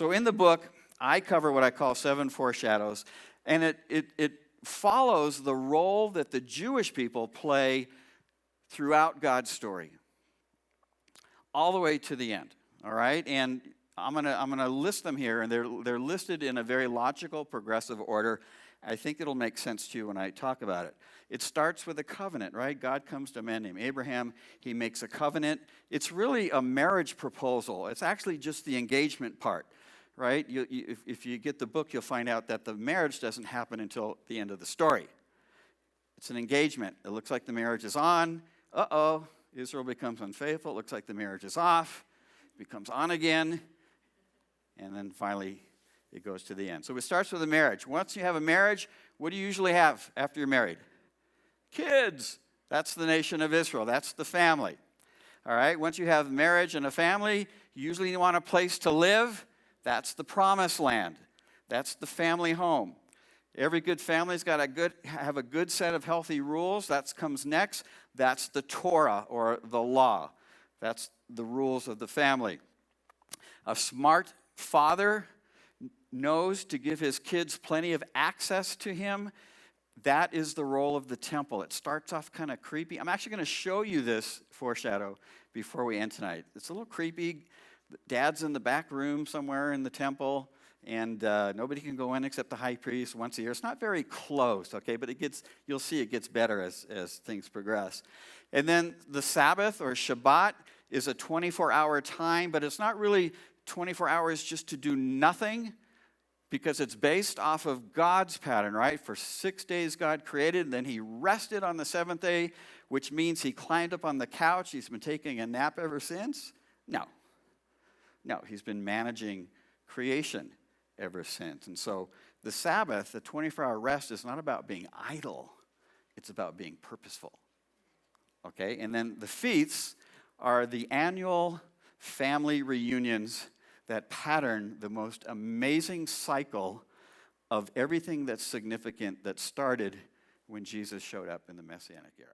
So in the book, I cover what I call 7 foreshadows, and it follows the role that the Jewish people play throughout God's story, all the way to the end. All right, and I'm gonna list them here, and they're listed in a very logical, progressive order. I think it'll make sense to you when I talk about it. It starts with a covenant, right? God comes to a man named Abraham. He makes a covenant. It's really a marriage proposal. It's actually just the engagement part, right? If you get the book, you'll find out that the marriage doesn't happen until the end of the story. It's an engagement. It looks like the marriage is on. Uh-oh, Israel becomes unfaithful. It looks like the marriage is off. It becomes on again. And then finally, it goes to the end. So it starts with a marriage. Once you have a marriage, what do you usually have after you're married? Kids. That's the nation of Israel. That's the family. All right, once you have marriage and a family, you usually want a place to live. That's the promised land. That's the family home. Every good family's got have a good set of healthy rules. That comes next. That's the Torah, or the law. That's the rules of the family. A smart father knows to give his kids plenty of access to him. That is the role of the temple. It starts off kind of creepy. I'm actually going to show you this foreshadow before we end tonight. It's a little creepy. Dad's in the back room somewhere in the temple, and nobody can go in except the high priest once a year. It's not very close, okay, but you'll see it gets better as things progress. And then the Sabbath, or Shabbat, is a 24-hour time, but it's not really 24 hours just to do nothing, because it's based off of God's pattern, right? For 6 days God created, and then he rested on the 7th day, which means he climbed up on the couch. He's been taking a nap ever since? No, he's been managing creation ever since. And so the Sabbath, the 24-hour rest, is not about being idle. It's about being purposeful, okay? And then the feasts are the annual family reunions that pattern the most amazing cycle of everything that's significant that started when Jesus showed up in the Messianic era.